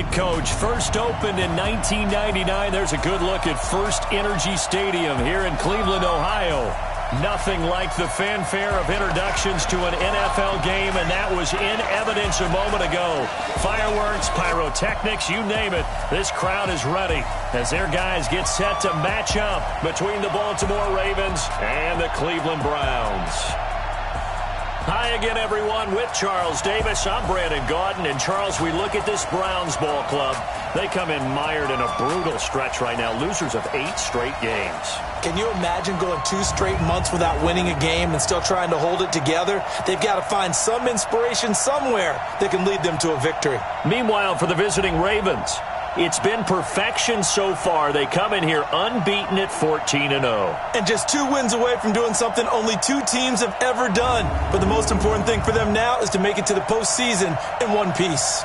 right, Coach. First opened in 1999. There's a good look at First Energy Stadium here in Cleveland, Ohio. Nothing like the fanfare of introductions to an NFL game, and that was in evidence a moment ago. Fireworks, pyrotechnics, you name it. This crowd is ready as their guys get set to match up between the Baltimore Ravens and the Cleveland Browns. Hi again, everyone. With Charles Davis, I'm Brandon Gaudin. And, Charles, we look at this Browns ball club. They come in mired in a brutal stretch right now, losers of 8 straight games. Can you imagine going 2 straight months without winning a game and still trying to hold it together? They've got to find some inspiration somewhere that can lead them to a victory. Meanwhile, for the visiting Ravens, it's been perfection so far. They come in here unbeaten at 14-0. And just 2 wins away from doing something only 2 teams have ever done. But the most important thing for them now is to make it to the postseason in one piece.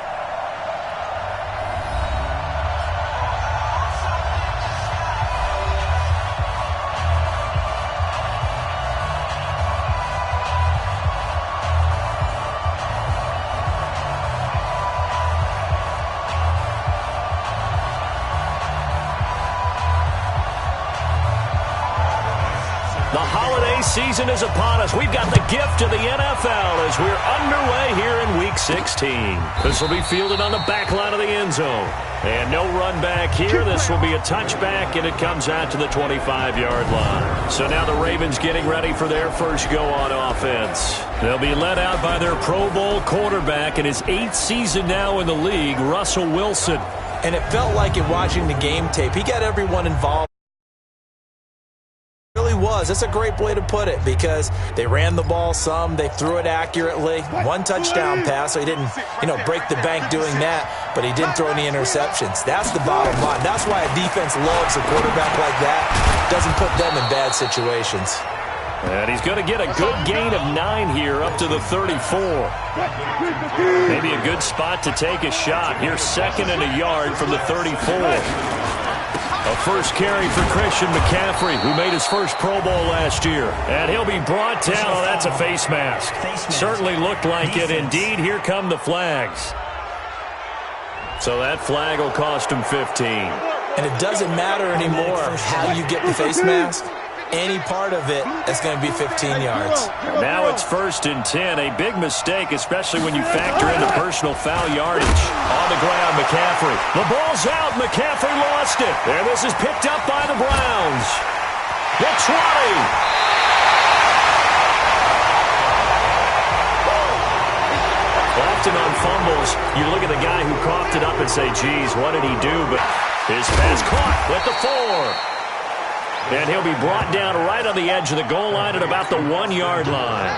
Season is upon us. We've got the gift of the NFL as we're underway here in Week 16. This will be fielded on the back line of the end zone. And no run back here. This will be a touchback, and it comes out to the 25-yard line. So now the Ravens getting ready for their first go on offense. They'll be led out by their Pro Bowl quarterback in his 8th season now in the league, Russell Wilson. And it felt like in watching the game tape, he got everyone involved. That's a great way to put it because they ran the ball some, they threw it accurately. 1 touchdown pass, so he didn't, break the bank doing that, but he didn't throw any interceptions. That's the bottom line. That's why a defense loves a quarterback like that. Doesn't put them in bad situations. And he's going to get a good gain of 9 here up to the 34. Maybe a good spot to take a shot. Here's 2nd and a yard from the 34. A first carry for Christian McCaffrey, who made his first Pro Bowl last year. And he'll be brought down. Oh, that's a face mask. Certainly looked like it. Indeed, here come the flags. So that flag will cost him 15. And it doesn't matter anymore how you get the face mask. Any part of it is going to be 15 yards. Now it's 1st and 10. A big mistake, especially when you factor in the personal foul yardage. On the ground, McCaffrey. The ball's out. McCaffrey lost it. And this is picked up by the Browns. The 20. Often on fumbles, you look at the guy who coughed it up and say, geez, what did he do? But his pass caught at the 4. And he'll be brought down right on the edge of the goal line at about the 1-yard line.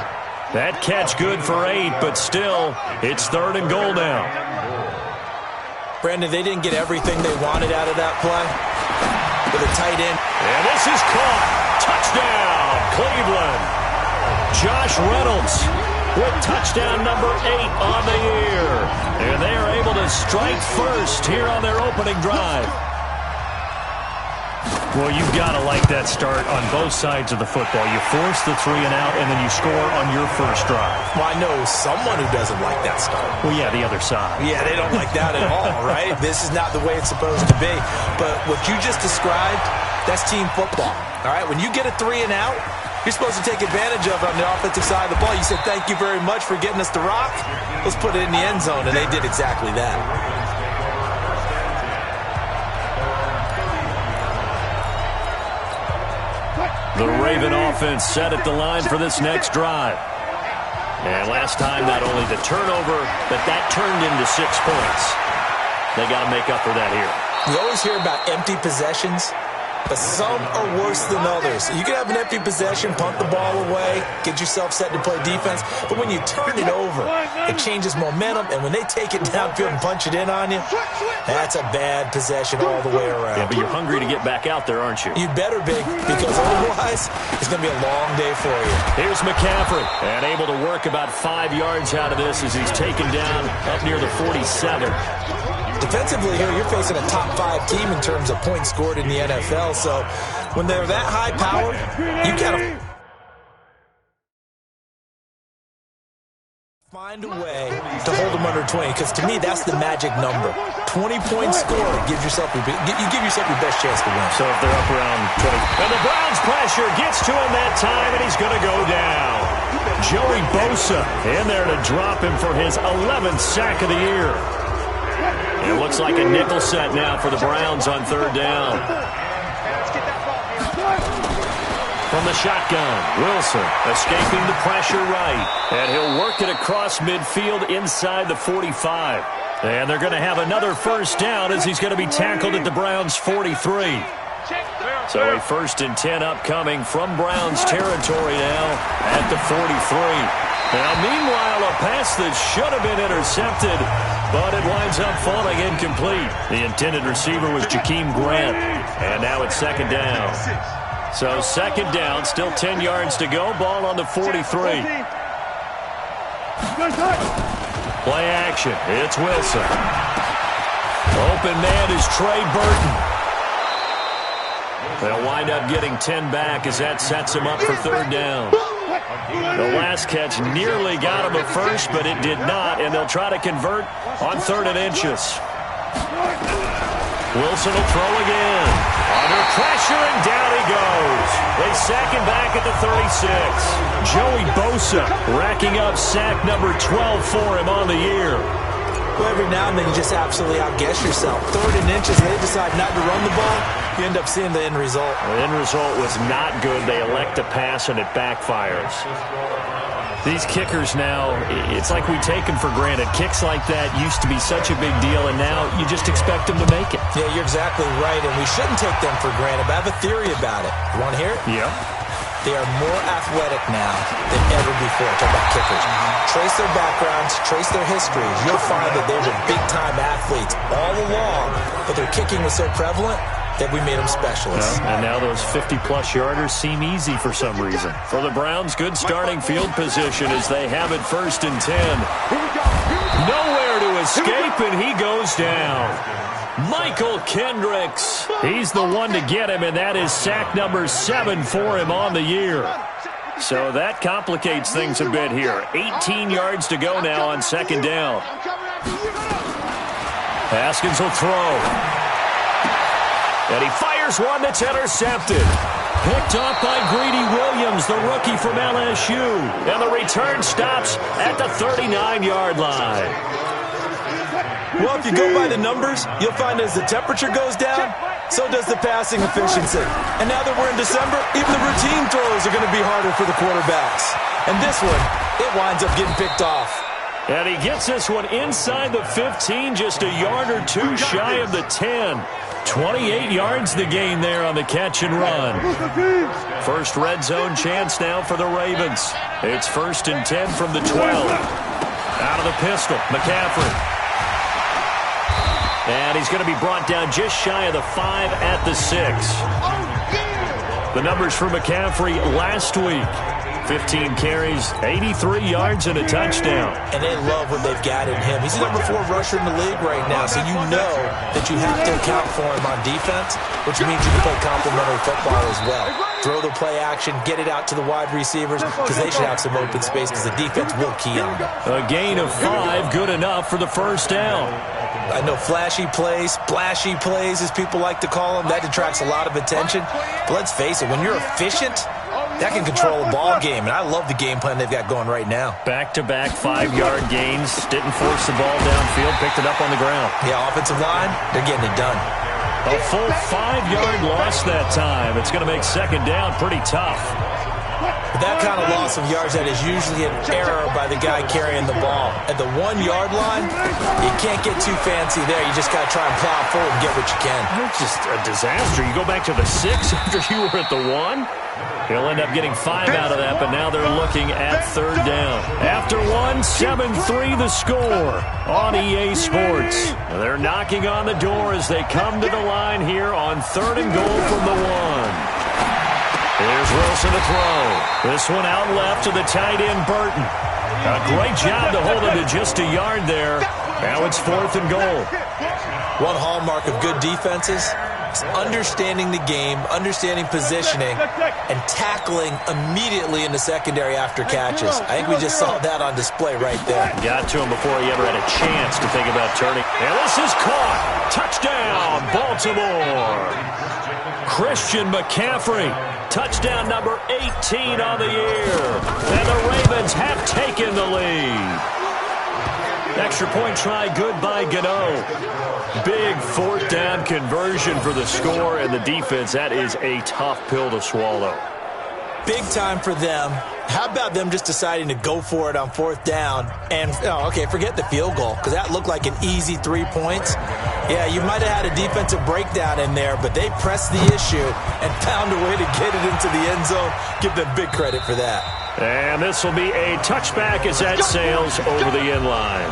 That catch good for 8, but still, it's 3rd and goal now. Brandon, they didn't get everything they wanted out of that play with a tight end. And this is caught. Touchdown, Cleveland. Josh Reynolds with touchdown number 8 on the year. And they are able to strike first here on their opening drive. Well, you've got to like that start on both sides of the football. You force the 3 and out, and then you score on your first drive. Well, I know someone who doesn't like that start. Well, yeah, the other side. Yeah, they don't like that at all, right? This is not the way it's supposed to be. But what you just described, that's team football, all right? When you get a 3 and out, you're supposed to take advantage of it on the offensive side of the ball. You said, thank you very much for getting us the rock. Let's put it in the end zone, and they did exactly that. The Raven offense set at the line for this next drive. And last time, not only the turnover, but that turned into 6 points. They got to make up for that here. You always hear about empty possessions, but some are worse than others. You can have an empty possession, punt the ball away, get yourself set to play defense, but when you turn it over, it changes momentum, and when they take it downfield and punch it in on you, that's a bad possession all the way around. Yeah, but you're hungry to get back out there, aren't you? You better be, because otherwise, it's going to be a long day for you. Here's McCaffrey, and able to work about 5 yards out of this as he's taken down up near the 47. Defensively here, you're facing a top 5 team in terms of points scored in the NFL. So when they're that high powered, you got to find a way to hold them under 20, because to me, that's the magic number. 20-point score, you give yourself your best chance to win. So if they're up around 20. And the Browns pressure gets to him that time, and he's going to go down. Joey Bosa in there to drop him for his 11th sack of the year. It looks like a nickel set now for the Browns on third down. From the shotgun, Wilson escaping the pressure right. And he'll work it across midfield inside the 45. And they're going to have another first down as he's going to be tackled at the Browns' 43. So a 1st and 10 upcoming from Browns territory now at the 43. Now, meanwhile, a pass that should have been intercepted, but it winds up falling incomplete. The intended receiver was Jakeem Grant. And now it's 2nd down. So 2nd down, still 10 yards to go. Ball on the 43. Play action. It's Wilson. Open man is Trey Burton. They'll wind up getting 10 back as that sets him up for 3rd down. The last catch nearly got him a first, but it did not, and they'll try to convert on 3rd and inches. Wilson will throw again. Under pressure, and down he goes. They sack him back at the 36. Joey Bosa racking up sack number 12 for him on the year. Well, every now and then you just absolutely outguess yourself. 3rd and inches, and they decide not to run the ball. You end up seeing the end result. The end result was not good. They elect to pass, and it backfires. These kickers now, it's like we take them for granted. Kicks like that used to be such a big deal, and now you just expect them to make it. Yeah, you're exactly right, and we shouldn't take them for granted, but I have a theory about it. You want to hear it? Yeah. They are more athletic now than ever before. Talk about kickers. Trace their backgrounds, trace their histories. You'll find that they were big-time athletes all along, but their kicking was so prevalent that we made them specialists. And now those 50-plus yarders seem easy for some reason. For the Browns, good starting field position as they have it 1st and 10. Nowhere to escape, and he goes down. Michael Kendricks. He's the one to get him, and that is sack number 7 for him on the year. So that complicates things a bit here. 18 yards to go now on 2nd down. Haskins will throw. And he fires one that's intercepted. Picked off by Greedy Williams, the rookie from LSU. And the return stops at the 39-yard line. Well, if you go by the numbers, you'll find as the temperature goes down, so does the passing efficiency. And now that we're in December, even the routine throws are going to be harder for the quarterbacks. And this one, it winds up getting picked off. And he gets this one inside the 15, just a yard or two shy of the 10. 28 yards the gain there on the catch and run. First red zone chance now for the Ravens. It's 1st and 10 from the 12. Out of the pistol, McCaffrey. And he's going to be brought down just shy of the 5 at the 6. The numbers for McCaffrey last week. 15 carries, 83 yards, and a touchdown. And they love what they've got in him. He's the number 4 rusher in the league right now, so you know that you have to account for him on defense, which means you can play complementary football as well. Throw the play action, get it out to the wide receivers, because they should have some open space, because the defense will key on them. A gain of 5, good enough for the 1st down. I know flashy plays, splashy plays, as people like to call them, that detracts a lot of attention. But let's face it, when you're efficient, that can control a ball game, and I love the game plan they've got going right now. Back-to-back 5-yard gains, didn't force the ball downfield, picked it up on the ground. Yeah, offensive line, they're getting it done. A full 5-yard loss that time. It's going to make 2nd down pretty tough. But that kind of loss of yards, that is usually an error by the guy carrying the ball. At the 1-yard line, you can't get too fancy there. You just got to try and plow forward and get what you can. It's just a disaster. You go back to the 6 after you were at the 1. He'll end up getting 5 out of that, but now they're looking at 3rd down. After 1, 7-3 the score on EA Sports. They're knocking on the door as they come to the line here on 3rd and goal from the 1. Here's Wilson to throw. This one out left to the tight end, Burton. A great job to hold him to just a yard there. Now it's 4th and goal. One hallmark of good defenses is understanding the game, understanding positioning, and tackling immediately in the secondary after catches. I think we just saw that on display right there. Got to him before he ever had a chance to think about turning. And this is caught. Touchdown, Baltimore. Christian McCaffrey. Touchdown number 18 on the year. And the Ravens have taken the lead. Extra point try good by Gano. Big fourth down conversion for the score, and the defense, that is a tough pill to swallow. Big time for them. How about them just deciding to go for it on fourth down? And, forget the field goal, because that looked like an easy 3 points. Yeah, you might have had a defensive breakdown in there, but they pressed the issue and found a way to get it into the end zone. Give them big credit for that. And this will be a touchback as that sails over the end line.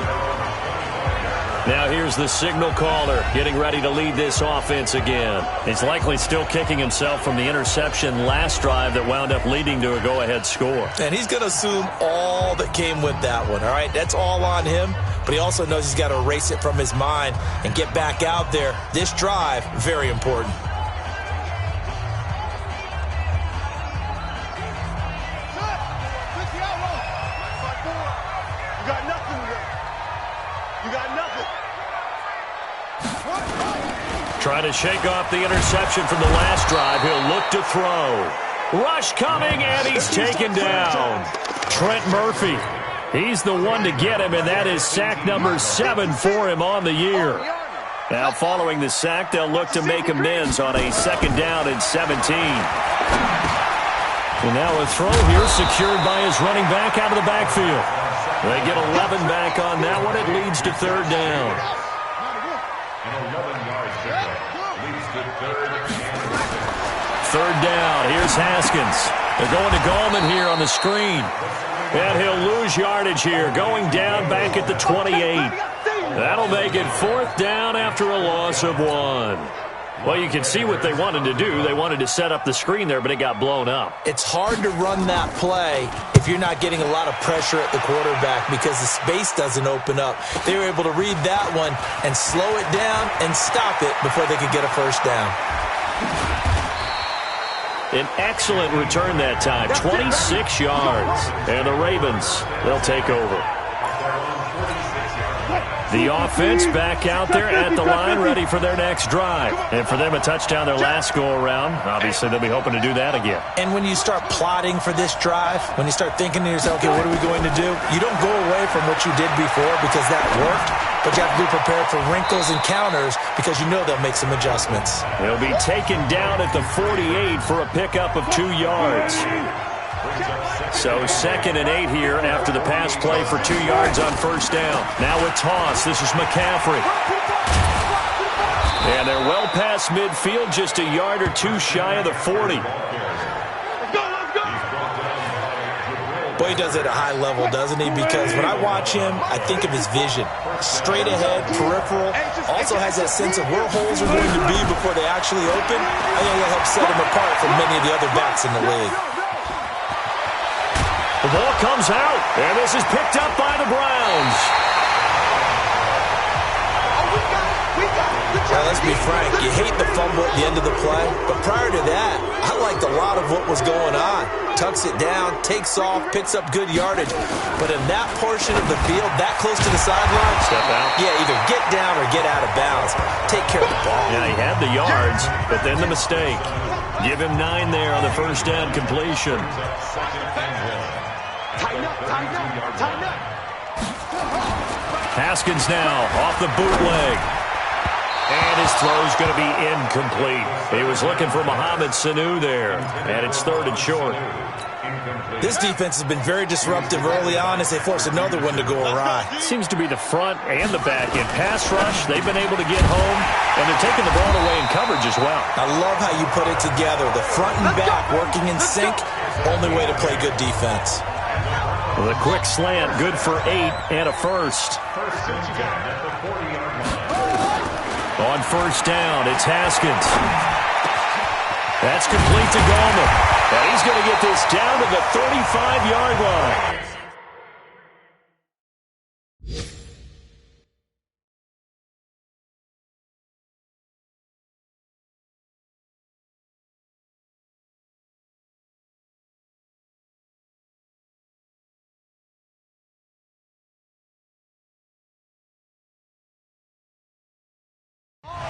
Now here's the signal caller getting ready to lead this offense again. He's likely still kicking himself from the interception last drive that wound up leading to a go-ahead score. And he's going to assume all that came with that one, all right? That's all on him, but he also knows he's got to erase it from his mind and get back out there. This drive, very important. Trying to shake off the interception from the last drive. He'll look to throw. Rush coming, and he's taken down. Trent Murphy. He's the one to get him, and that is sack number 7 for him on the year. Now following the sack, they'll look to make amends on a 2nd down and 17. And now a throw here secured by his running back out of the backfield. They get 11 back on that one. It leads to 3rd down. Third down. Here's Haskins. They're going to Gallman here on the screen. And he'll lose yardage here, going down back at the 28. That'll make it 4th down after a loss of 1. Well, you can see what they wanted to do. They wanted to set up the screen there, but it got blown up. It's hard to run that play if you're not getting a lot of pressure at the quarterback because the space doesn't open up. They were able to read that one and slow it down and stop it before they could get a 1st down. An excellent return that time, 26 yards. And the Ravens, they'll take over. The offense back out there at the line, ready for their next drive. And for them, a touchdown their last go-around. Obviously, they'll be hoping to do that again. And when you start plotting for this drive, when you start thinking to yourself, okay, what are we going to do? You don't go away from what you did before because that worked, but you have to be prepared for wrinkles and counters because you know they'll make some adjustments. They'll be taken down at the 48 for a pickup of 2 yards. So 2nd and 8 here after the pass play for 2 yards on 1st down. Now a toss. This is McCaffrey. And they're well past midfield, just a yard or 2 shy of the 40. Boy, he does it at a high level, doesn't he? Because when I watch him, I think of his vision. Straight ahead, peripheral. Also has that sense of where holes are going to be before they actually open. I think that'll help set him apart from many of the other backs in the league. The ball comes out, and this is picked up by the Browns. Well, let's be frank. You hate the fumble at the end of the play, but prior to that, I liked a lot of what was going on. Tucks it down, takes off, picks up good yardage. But in that portion of the field, that close to the sideline, step out. Yeah, either get down or get out of bounds. Take care of the ball. Yeah, he had the yards, but then the mistake. Give him 9 there on the 1st down completion. Haskins now off the bootleg. And his throw's going to be incomplete. He was looking for Mohamed Sanu there. And it's 3rd and short. This defense has been very disruptive early on as they force another one to go awry. Seems to be the front and the back. In pass rush, they've been able to get home. And they're taking the ball away in coverage as well. I love how you put it together. The front and back working in sync. Only way to play good defense. The quick slant, good for 8 and a 1st. On 1st down, it's Haskins. That's complete to Gallman. And he's going to get this down to the 35-yard line.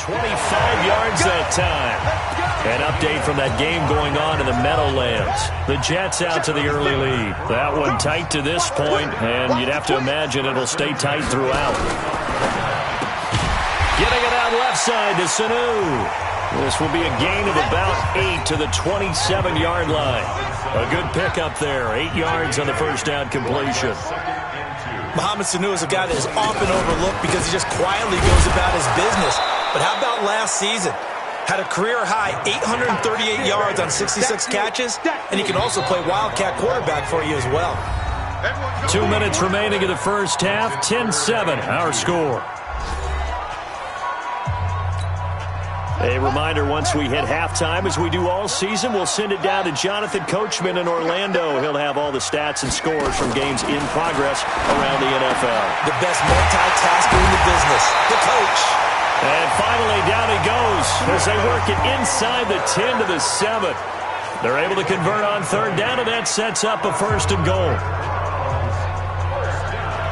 25 yards that time. An update from that game going on in the Meadowlands. The Jets out to the early lead. That one tight to this point, and you'd have to imagine it'll stay tight throughout. Getting it out left side to Sanu. This will be a gain of about 8 to the 27-yard line. A good pickup there. 8 yards on the first down completion. Mohamed Sanu is a guy that is often overlooked because he just quietly goes about his business. But how about last season? Had a career-high 838 yards on 66 catches, and he can also play Wildcat quarterback for you as well. 2 minutes remaining in the first half. 10-7, our score. A reminder, once we hit halftime, as we do all season, we'll send it down to Jonathan Coachman in Orlando. He'll have all the stats and scores from games in progress around the NFL. The best multitasker in the business, the coach. And finally, down he goes as they work it inside the 10 to the 7. They're able to convert on third down, and that sets up a first and goal.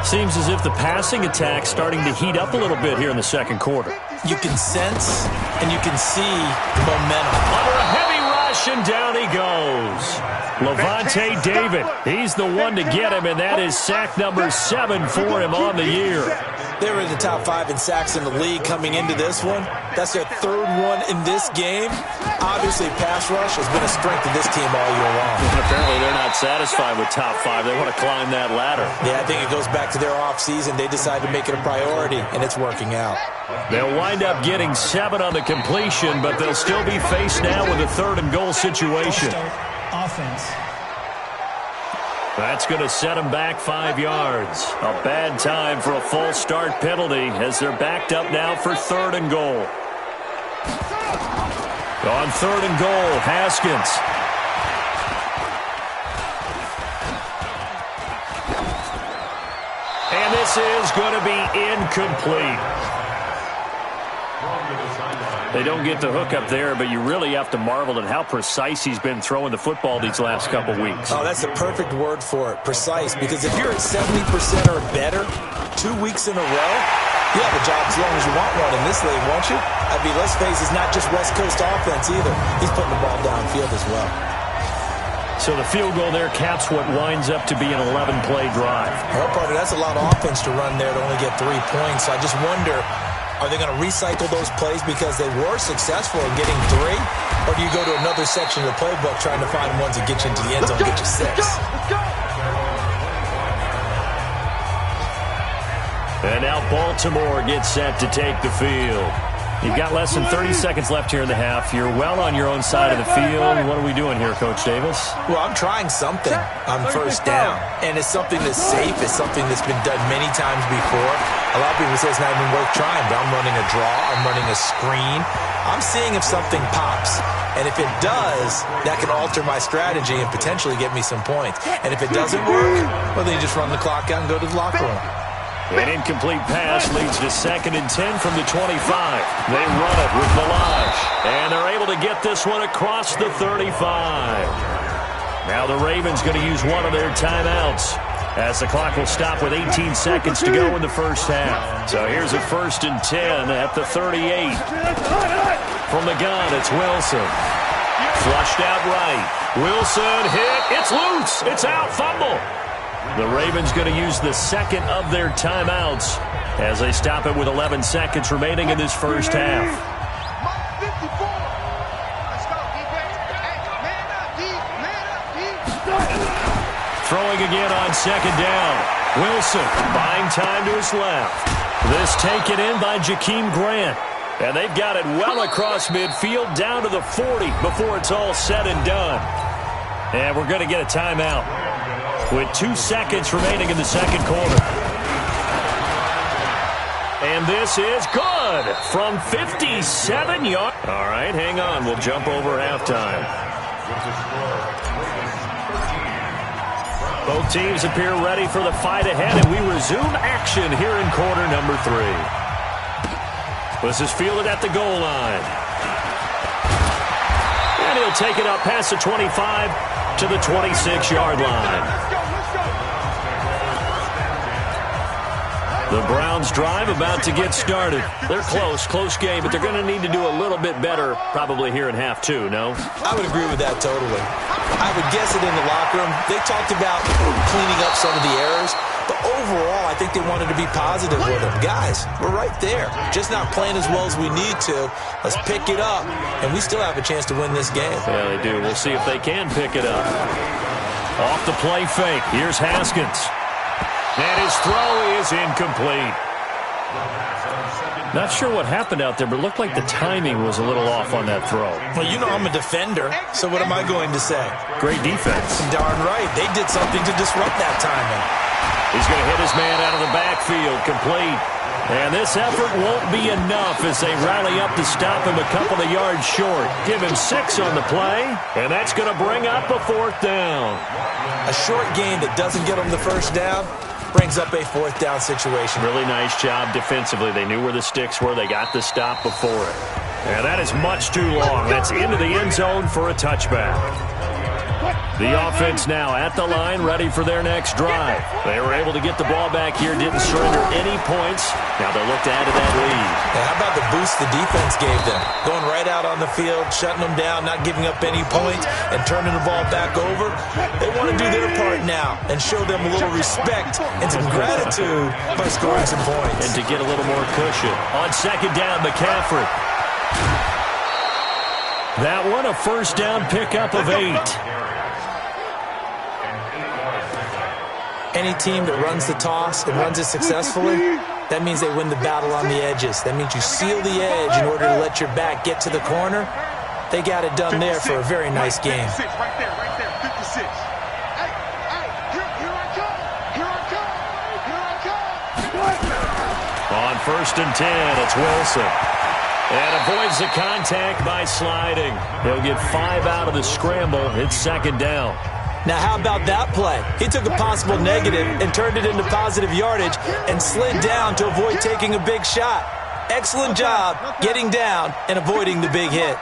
Seems as if the passing attack's starting to heat up a little bit here in the second quarter. You can sense and you can see the momentum. Under a heavy rush, and down he goes. Lavonte David, he's the one to get him, and that is sack number 7 for him on the year. They were in the top 5 in sacks in the league coming into this one. That's their third one in this game. Obviously, pass rush has been a strength of this team all year long. And apparently, they're not satisfied with top 5. They want to climb that ladder. Yeah, I think it goes back to their offseason. They decided to make it a priority, and it's working out. They'll wind up getting 7 on the completion, but they'll still be faced now with a third and goal situation. Offense. That's going to set them back 5 yards. A bad time for a false start penalty as they're backed up now for third and goal. On third and goal, Haskins. And this is going to be incomplete. They don't get the hook up there, but you really have to marvel at how precise he's been throwing the football these last couple weeks. Oh, that's the perfect word for it, precise, because if you're at 70% or better 2 weeks in a row, you have a job as long as you want one in this league, won't you? I mean, let's face it, it's not just West Coast offense either. He's putting the ball downfield as well. So the field goal there caps what winds up to be an 11-play drive. Well, partner, that's a lot of offense to run there to only get 3 points. So I just wonder, are they going to recycle those plays because they were successful in getting 3? Or do you go to another section of the playbook trying to find ones that get you into the end zone and get you 6? And now Baltimore gets set to take the field. You've got less than 30 seconds left here in the half. You're well on your own side of the field. What are we doing here, Coach Davis? Well, I'm trying something on first down. And it's something that's safe. It's something that's been done many times before. A lot of people say it's not even worth trying, but I'm running a draw. I'm running a screen. I'm seeing if something pops. And if it does, that can alter my strategy and potentially get me some points. And if it doesn't work, well, then you just run the clock out and go to the locker room. An incomplete pass leads to 2nd and 10 from the 25. They run it with Melage, and they're able to get this one across the 35. Now the Ravens going to use one of their timeouts as the clock will stop with 18 seconds to go in the first half. So here's a 1st and 10 at the 38. From the gun, it's Wilson. Flushed out right. Wilson hit. It's loose. It's out. Fumble. The Ravens going to use the 2nd of their timeouts as they stop it with 11 seconds remaining in this first half. Throwing again on 2nd down. Wilson buying time to his left. This taken in by Jakeem Grant. And they've got it well across midfield down to the 40 before it's all said and done. And we're going to get a timeout with 2 seconds remaining in the second quarter. And this is good from 57 yards. All right, hang on. We'll jump over halftime. Both teams appear ready for the fight ahead, and we resume action here in quarter number 3. This is fielded at the goal line. And he'll take it up past the 25 to the 26-yard line. The Browns drive about to get started. They're close game, but they're going to need to do a little bit better probably here in half two, no? I would agree with that totally. I would guess it in the locker room. They talked about cleaning up some of the errors, but overall I think they wanted to be positive with them. Guys, we're right there. Just not playing as well as we need to. Let's pick it up, and we still have a chance to win this game. Yeah, they do. We'll see if they can pick it up. Off the play fake. Here's Haskins. And his throw is incomplete. Not sure what happened out there, but it looked like the timing was a little off on that throw. Well, you know I'm a defender, so what am I going to say? Great defense. Darn right. They did something to disrupt that timing. He's going to hit his man out of the backfield, complete. And this effort won't be enough as they rally up to stop him a couple of yards short. Give him 6 on the play, and that's going to bring up a 4th down. A short gain that doesn't get them the first down brings up a 4th down situation. Really nice job defensively. They knew where the sticks were. They got the stop before it. And that is much too long. That's into the end zone for a touchback. The offense now at the line, ready for their next drive. They were able to get the ball back here, didn't surrender any points. Now they'll look to add to that lead. Yeah, how about the boost the defense gave them? Going right out on the field, shutting them down, not giving up any points, and turning the ball back over. They want to do their part now and show them a little respect and some gratitude by scoring some points. And to get a little more cushion. On 2nd down, McCaffrey. That one, a 1st down pickup of 8. Any team that runs the toss and runs it successfully, that means they win the battle on the edges. That means you seal the edge in order to let your back get to the corner. They got it done there for a very nice game. Right there, 56. Hey, here I come. On 1st and 10, it's Wilson. And avoids the contact by sliding. He'll get 5 out of the scramble. It's 2nd down. Now, how about that play? He took a possible negative and turned it into positive yardage and slid down to avoid taking a big shot. Excellent job getting down and avoiding the big hit.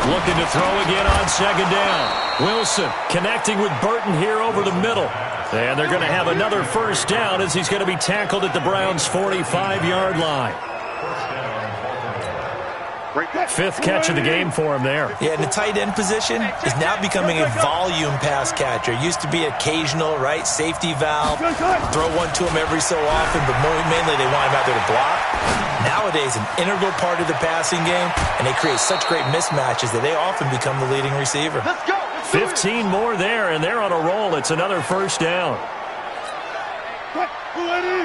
Looking to throw again on 2nd down. Wilson connecting with Burton here over the middle. And they're going to have another 1st down as he's going to be tackled at the Browns' 45-yard line. 5th catch of the game for him there. Yeah, and the tight end position is now becoming a volume pass catcher. Used to be occasional, right? Safety valve. Throw one to him every so often, but mainly they want him out there to block. Nowadays, an integral part of the passing game, and they create such great mismatches that they often become the leading receiver. 15 more there, and they're on a roll. It's another 1st down.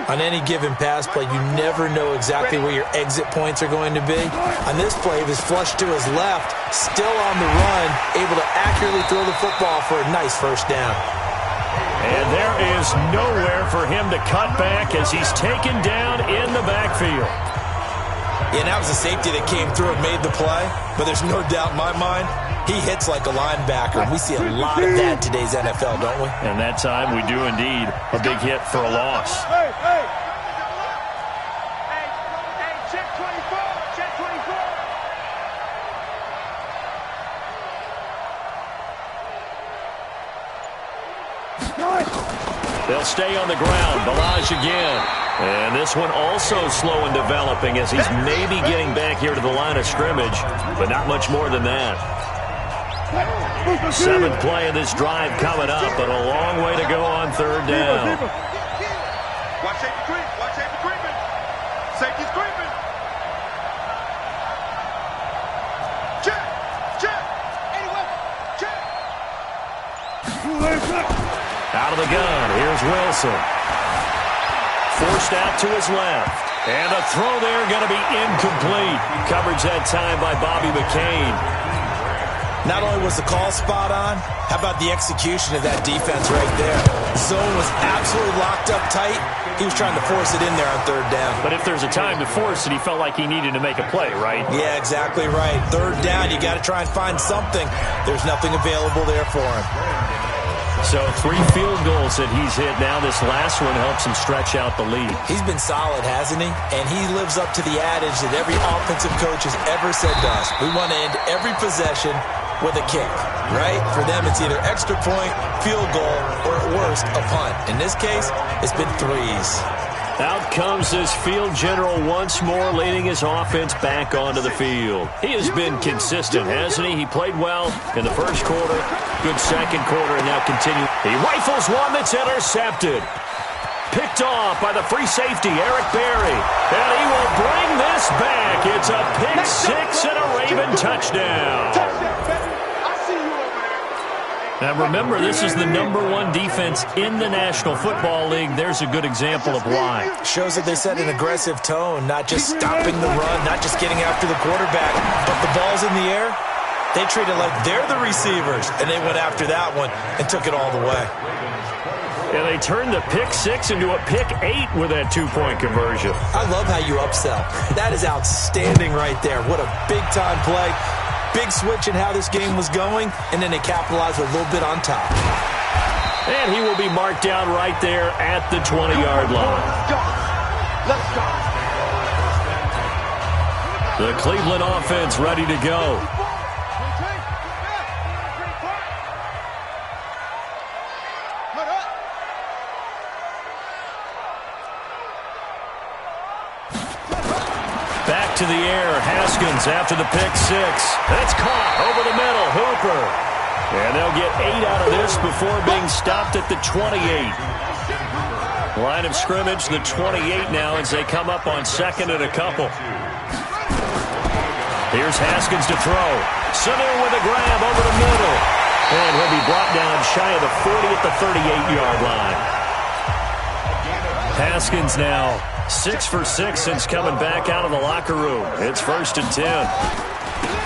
On any given pass play, you never know exactly where your exit points are going to be. On this play, he was flushed to his left, still on the run, able to accurately throw the football for a nice 1st down. And there is nowhere for him to cut back as he's taken down in the backfield. Yeah, and that was a safety that came through and made the play, but there's no doubt in my mind, he hits like a linebacker, and we see a lot of that in today's NFL, don't we? And that time we do indeed. A big hit for a loss. Hey, check 24, check 24. They'll stay on the ground. Ballage again. And this one also slow in developing as he's maybe getting back here to the line of scrimmage, but not much more than that. 7th play of this drive coming up, but a long way to go on 3rd down. Watch safety creep. Watch safety creeping. Safety's creeping. Check. Anyway, check. Out of the gun, here's Wilson. Forced out to his left. And a throw there going to be incomplete. Coverage that time by Bobby McCain. Not only was the call spot on, how about the execution of that defense right there? Zone was absolutely locked up tight. He was trying to force it in there on 3rd down. But if there's a time to force it, he felt like he needed to make a play, right? Yeah, exactly right. 3rd down, you got to try and find something. There's nothing available there for him. So 3 field goals that he's hit now. This last one helps him stretch out the lead. He's been solid, hasn't he? And he lives up to the adage that every offensive coach has ever said to us. We want to end every possession with a kick, right? For them, it's either extra point, field goal, or at worst, a punt. In this case, it's been threes. Out comes this field general once more, leading his offense back onto the field. He has been consistent, hasn't he? He played well in the first quarter, good second quarter, and now continue. He rifles one that's intercepted. Picked off by the free safety, Eric Berry. And he will bring this back. It's a pick six and a Raven touchdown. Now remember, this is the #1 defense in the National Football League. There's a good example of why. Shows that they set an aggressive tone, not just stopping the run, not just getting after the quarterback, but the ball's in the air. They treat it like they're the receivers, and they went after that one and took it all the way. And they turned the pick six into a pick 8 with that 2-point conversion. I love how you upsell. That is outstanding right there. What a big-time play. Big switch in how this game was going, and then they capitalized a little bit on top. And he will be marked down right there at the 20-yard line. Let's go. The Cleveland offense ready to go. Back to the air, Haskins after the pick six. That's caught over the middle, Hooper. And they'll get 8 out of this before being stopped at the 28. Line of scrimmage, the 28 now as they come up on second and a couple. Here's Haskins to throw. Sanu with a grab over the middle. And he'll be brought down shy of the 40 at the 38-yard line. Haskins now 6 for 6 since coming back out of the locker room. It's 1st and 10.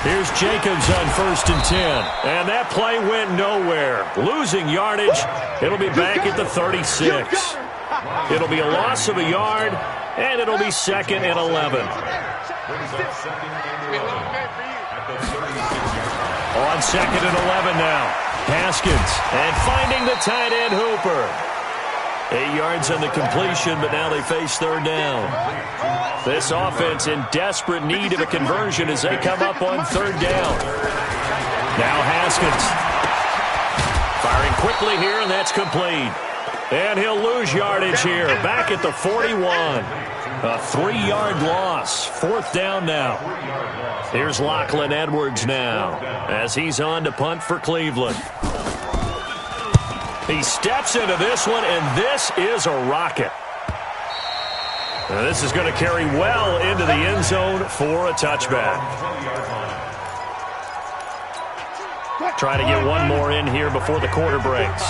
Here's Jacobs on 1st and 10. And that play went nowhere. Losing yardage. It'll be back at the 36. It'll be a loss of a yard, and it'll be 2nd and 11. On 2nd and 11 now. Haskins. And finding the tight end, Hooper. 8 yards on the completion, but now they face 3rd down. This offense in desperate need of a conversion as they come up on 3rd down. Now Haskins. Firing quickly here, and that's complete. And he'll lose yardage here, back at the 41. A 3-yard loss. 4th down now. Here's Lachlan Edwards now as he's on to punt for Cleveland. He steps into this one, and this is a rocket. Now this is going to carry well into the end zone for a touchback. Try to get one more in here before the quarter breaks.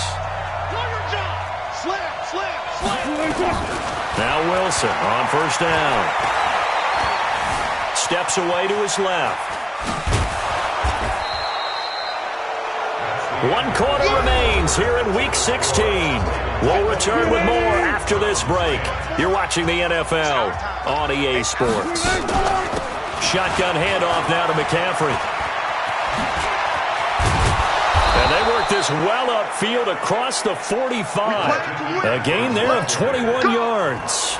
Now Wilson on 1st down. Steps away to his left. 1 quarter remains here in Week 16. We'll return with more after this break. You're watching the NFL on EA Sports. Shotgun handoff now to McCaffrey. And they work this well upfield across the 45. A gain there of 21 yards.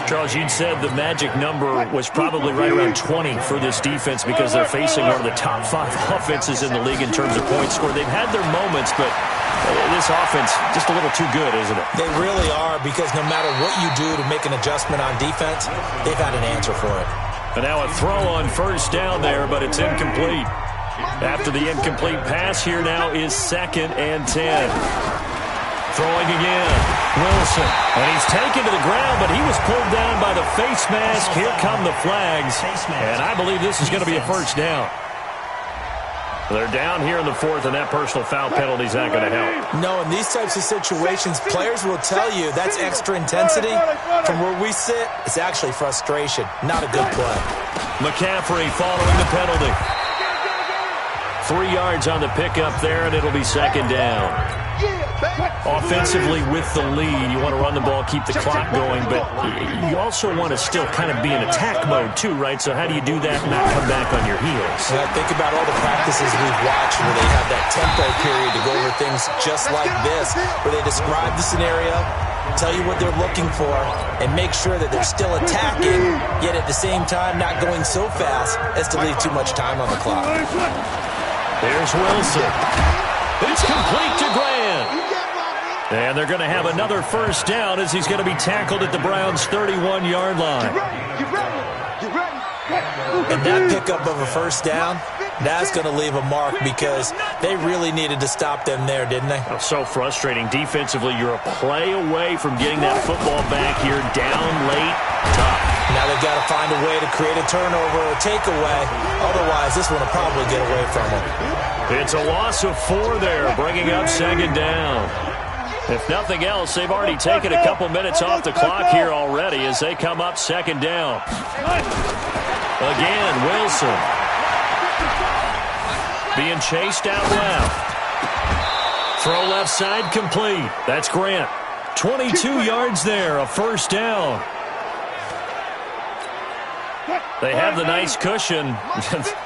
Charles, you'd said the magic number was probably right around 20 for this defense because they're facing one of the top 5 offenses in the league in terms of points scored. They've had their moments, but this offense just a little too good, isn't it? They really are, because no matter what you do to make an adjustment on defense, they've had an answer for it. And now a throw on 1st down there, but it's incomplete. After the incomplete pass, here now is 2nd and 10. Throwing again. Wilson. And he's taken to the ground, but he was pulled down by the face mask. Here come the flags. And I believe this is going to be a 1st down. They're down here in the 4th, and that personal foul penalty is not going to help. No, in these types of situations, players will tell you that's extra intensity. From where we sit, it's actually frustration. Not a good play. McCaffrey following the penalty. 3 yards on the pickup there, and it'll be 2nd down. Offensively with the lead, you want to run the ball, keep the clock going, but you also want to still kind of be in attack mode too, right? So how do you do that and not come back on your heels? Think about all the practices we've watched where they have that tempo period to go over things just like this, where they describe the scenario, tell you what they're looking for, and make sure that they're still attacking, yet at the same time not going so fast as to leave too much time on the clock. Here's Wilson. It's complete to Grant. And they're going to have another first down as he's going to be tackled at the Browns' 31-yard line. And that pickup of a first down, that's going to leave a mark because they really needed to stop them there, didn't they? So frustrating. Defensively, you're a play away from getting that football back here, down late, tough. Now they've got to find a way to create a turnover or takeaway. Otherwise, this one will probably get away from them. It's a loss of 4 there, bringing up second down. If nothing else, they've already taken a couple minutes off the clock here already as they come up second down. Again, Wilson. Being chased out left. Throw left side complete. That's Grant. 22 yards there, a first down. They have the nice cushion.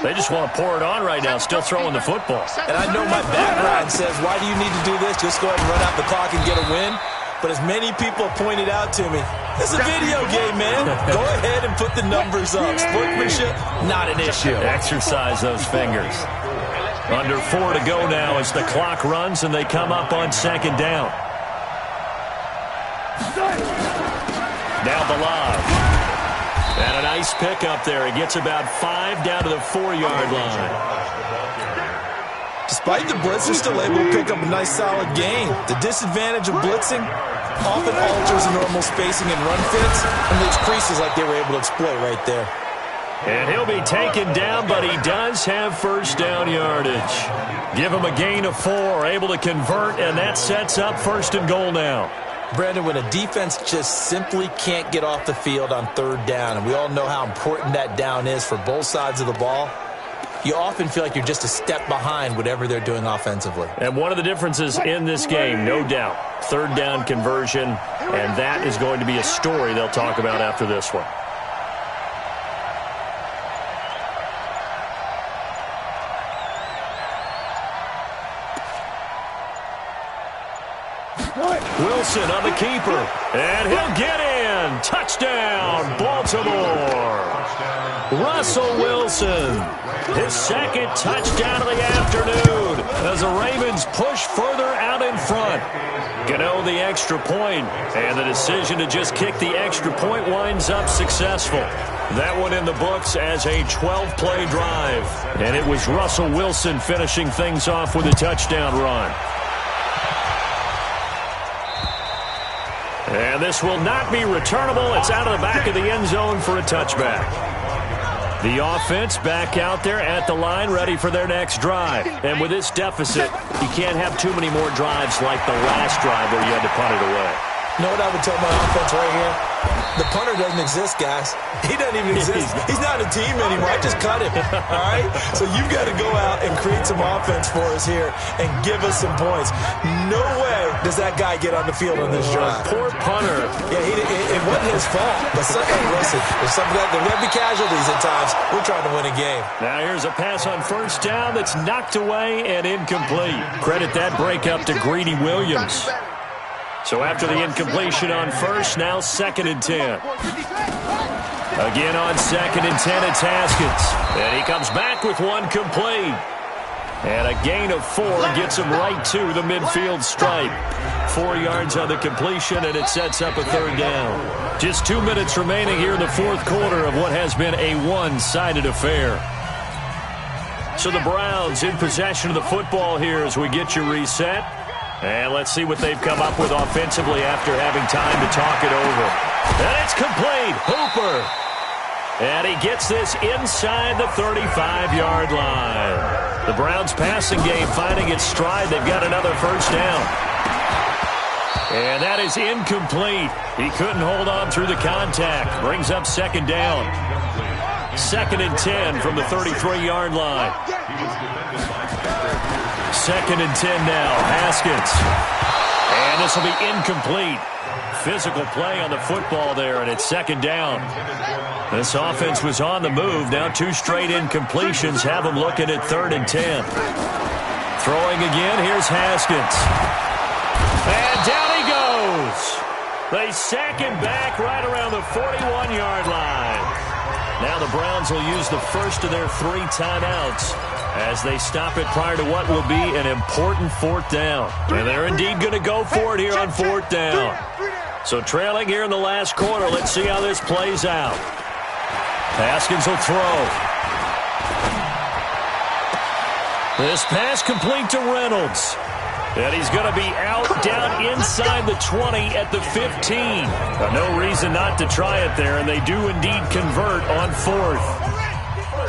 They just want to pour it on right now, still throwing the football. And I know my background says, why do you need to do this? Just go ahead and run out the clock and get a win. But as many people pointed out to me, it's a video game, man. Go ahead and put the numbers up. Sportsmanship, not an issue. Exercise those fingers. Under 4 to go now as the clock runs and they come up on second down. Now Bilal. And a nice pickup there. He gets about 5 down to the 4-yard line. Despite the blitz, they're still able to pick up a nice solid gain. The disadvantage of blitzing often alters the normal spacing and run fits, and leaves creases like they were able to exploit right there. And he'll be taken down, but he does have first down yardage. Give him a gain of 4, able to convert, and that sets up first and goal now. Brandon, when a defense just simply can't get off the field on third down, and we all know how important that down is for both sides of the ball, you often feel like you're just a step behind whatever they're doing offensively. And one of the differences in this game, no doubt, third down conversion, and that is going to be a story they'll talk about after this one. Wilson on the keeper, and he'll get in. Touchdown, Baltimore. Russell Wilson, his second touchdown of the afternoon as the Ravens push further out in front. Gano the extra point, and the decision to just kick the extra point winds up successful. That one in the books as a 12-play drive, and it was Russell Wilson finishing things off with a touchdown run. And this will not be returnable. It's out of the back of the end zone for a touchback. The offense back out there at the line, ready for their next drive. And with this deficit, you can't have too many more drives like the last drive where you had to punt it away. You know what I would tell my offense right here? The punter doesn't exist, guys. He doesn't even exist. He's not a team anymore. I just cut him, all right? So you've got to go out and create some offense for us here and give us some points. No way does that guy get on the field on this drive. Poor punter. Yeah, it wasn't his fault. But listen, there's some of that. There will be casualties at times. We're trying to win a game. Now here's a pass on first down that's knocked away and incomplete. Credit that breakup to Greedy Williams. So after the incompletion on first, now 2nd and 10. Again on 2nd and 10, it's Haskins. And he comes back with one complete. And a gain of 4 gets him right to the midfield stripe. 4 yards on the completion, and it sets up a third down. Just 2 minutes remaining here in the fourth quarter of what has been a one-sided affair. So the Browns in possession of the football here as we get you reset. And let's see what they've come up with offensively after having time to talk it over. And it's complete. Hooper. And he gets this inside the 35-yard line. The Browns passing game finding its stride. They've got another first down. And that is incomplete. He couldn't hold on through the contact. Brings up second down. 2nd and 10 from the 33-yard line. 2nd and 10 now. Haskins. And this will be incomplete. Physical play on the football there, and it's second down. This offense was on the move. Now 2 straight incompletions have them looking at 3rd and 10. Throwing again. Here's Haskins. And down he goes. They sack him back right around the 41-yard line. Now the Browns will use the first of their 3 timeouts as they stop it prior to what will be an important fourth down. And they're indeed going to go for it here on fourth down. So trailing here in the last quarter, let's see how this plays out. Haskins will throw. This pass complete to Reynolds. And he's going to be out down inside the 20 at the 15. No reason not to try it there, and they do indeed convert on fourth.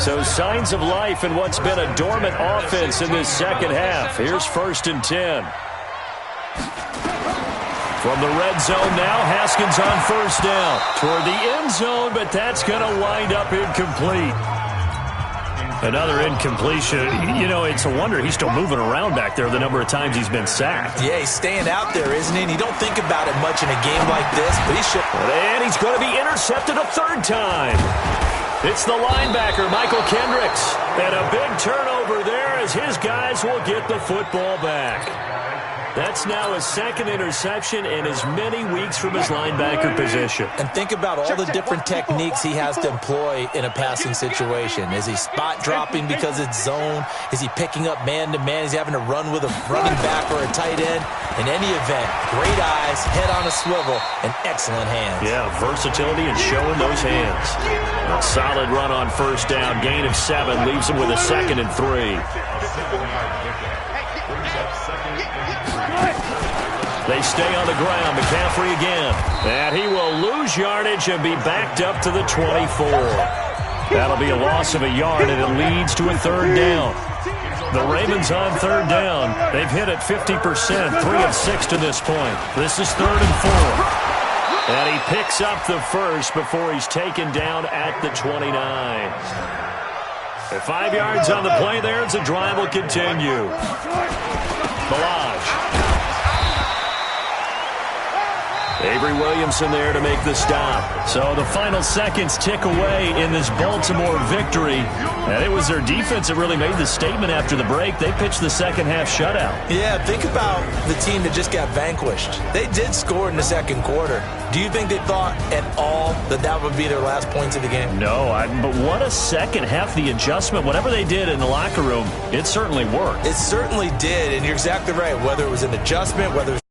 So signs of life in what's been a dormant offense in this second half. Here's 1st and 10. From the red zone now, Haskins on first down. Toward the end zone, but that's going to wind up incomplete. Another incompletion. You know, it's a wonder he's still moving around back there the number of times he's been sacked. Yeah, he's staying out there, isn't he? And you don't think about it much in a game like this, but he should. And he's going to be intercepted a third time. It's the linebacker, Michael Kendricks. And a big turnover there as his guys will get the football back. That's now his second interception in as many weeks from his linebacker position. And think about all the different techniques he has to employ in a passing situation. Is he spot dropping because it's zone? Is he picking up man-to-man? Is he having to run with a running back or a tight end? In any event, great eyes, head on a swivel, and excellent hands. Yeah, versatility and showing those hands. A solid run on first down. Gain of 7 leaves him with a 2nd and 3. They stay on the ground. McCaffrey again. And he will lose yardage and be backed up to the 24. That'll be a loss of a yard, and it leads to a third down. The Ravens on third down. They've hit it 50%, 3 of 6 to this point. This is 3rd and 4. And he picks up the first before he's taken down at the 29. At 5 yards on the play there, it's a drive will continue. Balaj. Avery Williamson there to make the stop. So the final seconds tick away in this Baltimore victory. And it was their defense that really made the statement after the break. They pitched the second half shutout. Yeah, think about the team that just got vanquished. They did score in the second quarter. Do you think they thought at all that that would be their last points of the game? No, but what a second half. The adjustment, whatever they did in the locker room, it certainly worked. It certainly did, and you're exactly right. Whether it was an adjustment, whether it was